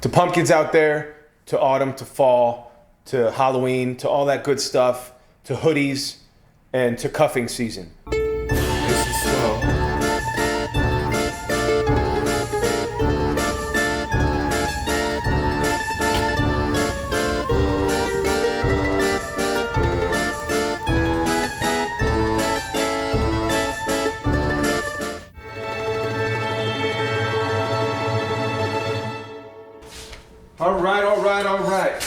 To pumpkins out there, to autumn, to fall, to Halloween, to all that good stuff, to hoodies, and to cuffing season. This is slow. All right.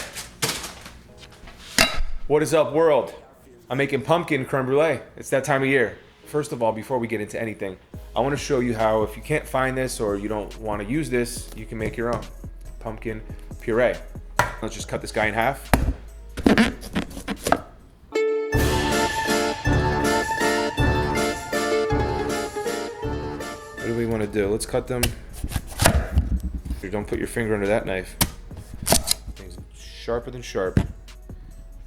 What is up, world? I'm making pumpkin creme brulee. It's that time of year. First of all, before we get into anything, I want to show you how, if you can't find this or you don't want to use this, you can make your own pumpkin puree. Let's just cut this guy in half. What do we want to do? Let's cut them. Don't put your finger under that knife. Things sharper than sharp.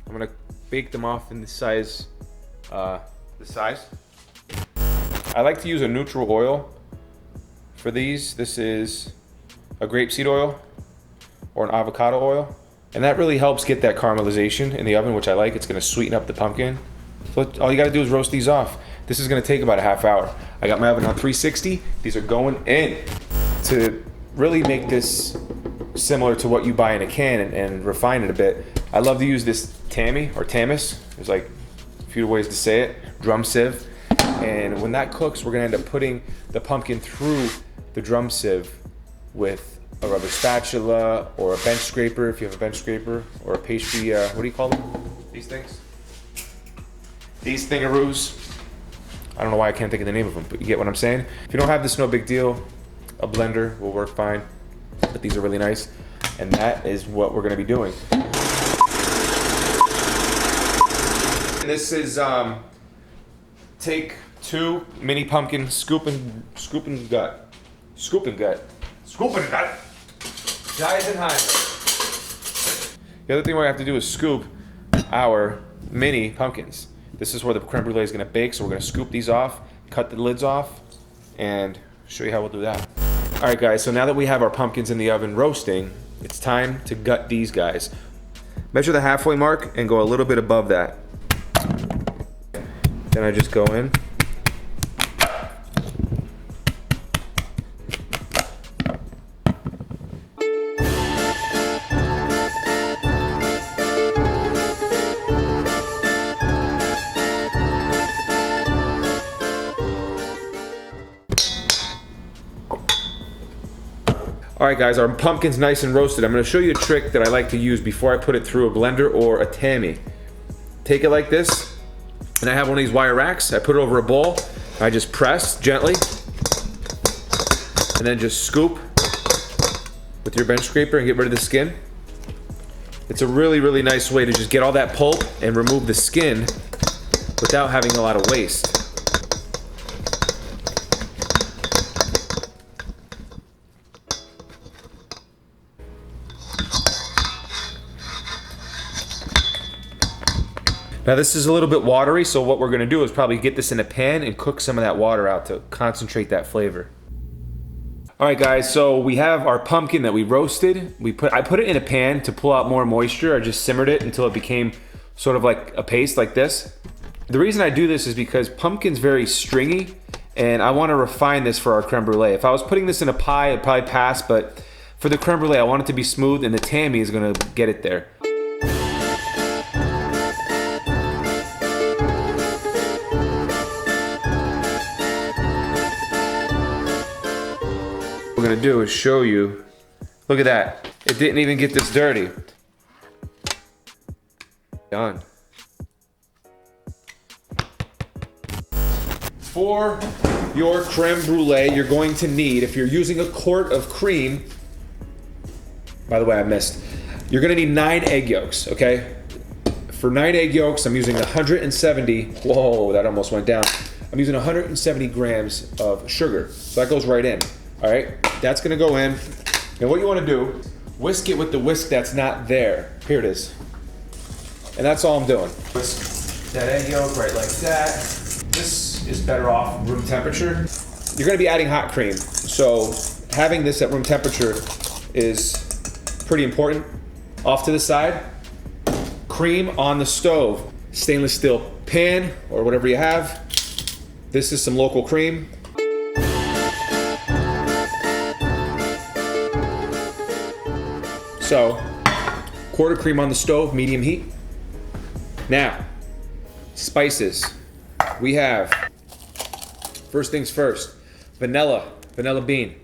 I'm gonna bake them off in the size. I like to use a neutral oil for these. This is a grapeseed oil or an avocado oil, and that really helps get that caramelization in the oven, which I like. It's gonna sweeten up the pumpkin. So all you gotta do is roast these off. This is gonna take about a half hour. I got my oven on 360. These are going in. To really make this similar to what you buy in a can and refine it a bit, I love to use this tammy or tamis. There's like a few ways to say it. Drum sieve. And when that cooks, we're gonna end up putting the pumpkin through the drum sieve with a rubber spatula or a bench scraper, if you have a bench scraper, or a pastry, what do you call them? These things? These thingaroos. I don't know why I can't think of the name of them, but you get what I'm saying? If you don't have this, no big deal. A blender will work fine, but these are really nice, and that is what we're going to be doing. This is take 2 mini pumpkin, scoop and gut, Giant and Heimlich. The other thing we have to do is scoop our mini pumpkins. This is where the creme brulee is going to bake, so we're going to scoop these off, cut the lids off, and show you how we'll do that. All right, guys, so now that we have our pumpkins in the oven roasting, it's time to gut these guys. Measure the halfway mark and go a little bit above that. Then I just go in. All right, guys, our pumpkin's nice and roasted. I'm gonna show you a trick that I like to use before I put it through a blender or a tammy. Take it like this, and I have one of these wire racks. I put it over a bowl. I just press gently, and then just scoop with your bench scraper and get rid of the skin. It's a really, really nice way to just get all that pulp and remove the skin without having a lot of waste. Now this is a little bit watery, so what we're gonna do is probably get this in a pan and cook some of that water out to concentrate that flavor. All right, guys, so we have our pumpkin that we roasted. I put it in a pan to pull out more moisture. I just simmered it until it became sort of like a paste like this. The reason I do this is because pumpkin's very stringy, and I wanna refine this for our creme brulee. If I was putting this in a pie, it'd probably pass, but for the creme brulee, I want it to be smooth, and the tammy is gonna get it there. What we're gonna do is show you. Look at that. It didn't even get this dirty. Done. For your creme brulee, you're going to need, if you're using a quart of cream, by the way, I missed, you're gonna need 9 egg yolks, okay? For 9 egg yolks, I'm using 170, whoa, that almost went down. I'm using 170 grams of sugar, so that goes right in. All right, that's gonna go in. And what you wanna do, whisk it with the whisk that's not there. Here it is. And that's all I'm doing. Whisk that egg yolk right like that. This is better off room temperature. You're gonna be adding hot cream, so having this at room temperature is pretty important. Off to the side, cream on the stove. Stainless steel pan or whatever you have. This is some local cream. So, quart of cream on the stove, medium heat. Now, spices. We have, first things first, vanilla bean.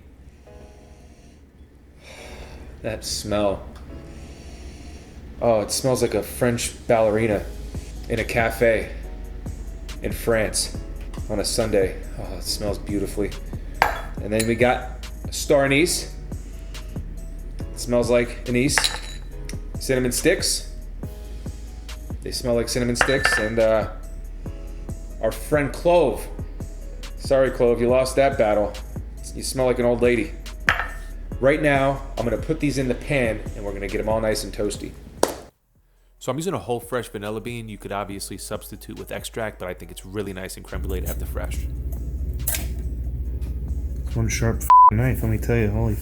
That smell. Oh, it smells like a French ballerina in a cafe in France on a Sunday. Oh, it smells beautifully. And then we got star anise. It smells like anise. Cinnamon sticks. They smell like cinnamon sticks. And our friend clove. Sorry, clove, you lost that battle. You smell like an old lady. Right now, I'm gonna put these in the pan and we're gonna get them all nice and toasty. So I'm using a whole fresh vanilla bean. You could obviously substitute with extract, but I think it's really nice in creme brulee to have the fresh. It's one sharp knife, let me tell you, holy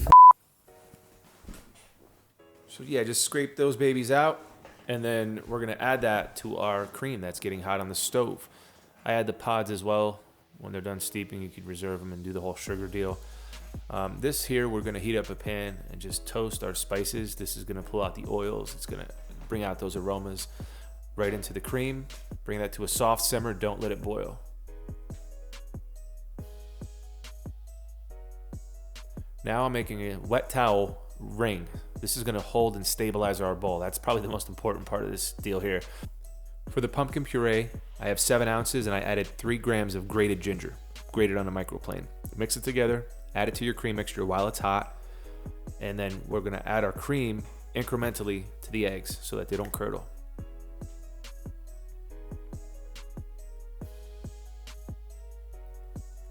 So yeah, just scrape those babies out, and then we're gonna add that to our cream that's getting hot on the stove. I add the pods as well. When they're done steeping, you could reserve them and do the whole sugar deal. This here, we're gonna heat up a pan and just toast our spices. This is gonna pull out the oils. It's gonna bring out those aromas right into the cream. Bring that to a soft simmer, don't let it boil. Now I'm making a wet towel ring. This is gonna hold and stabilize our bowl. That's probably the most important part of this deal here. For the pumpkin puree, I have 7 ounces and I added 3 grams of grated ginger, grated on a microplane. Mix it together, add it to your cream mixture while it's hot, and then we're gonna add our cream incrementally to the eggs so that they don't curdle.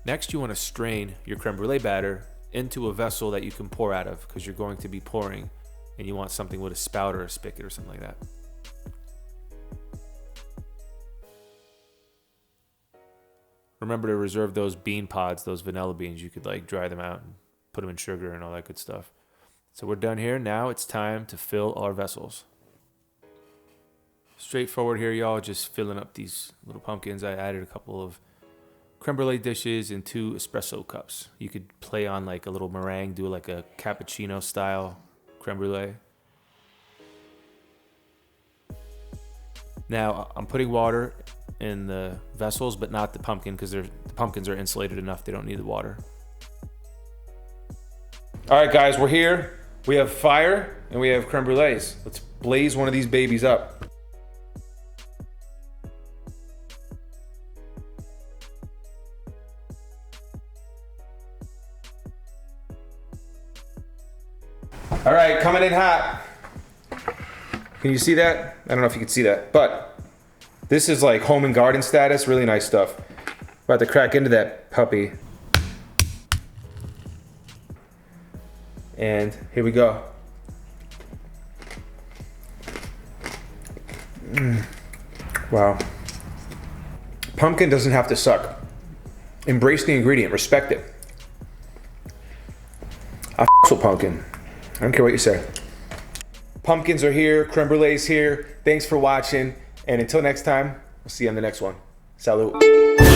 Next, you wanna strain your creme brulee batter into a vessel that you can pour out of, because you're going to be pouring and you want something with a spout or a spigot or something like that. Remember to reserve those bean pods, those vanilla beans. You could like dry them out and put them in sugar and all that good stuff. So we're done here. Now it's time to fill our vessels. Straightforward here, y'all, just filling up these little pumpkins. I added a couple of creme brulee dishes and 2 espresso cups. You could play on like a little meringue, do like a cappuccino style creme brulee. Now I'm putting water in the vessels, but not the pumpkin, because the pumpkins are insulated enough. They don't need the water. All right, guys, we're here. We have fire and we have creme brulees. Let's blaze one of these babies up. All right, coming in hot. Can you see that? I don't know if you can see that, but this is like home and garden status, really nice stuff. About to crack into that puppy. And here we go. Wow. Pumpkin doesn't have to suck. Embrace the ingredient, respect it. I f with pumpkin. I don't care what you say. Pumpkins are here, creme brulee's here. Thanks for watching. And until next time, we'll see you on the next one. Salud.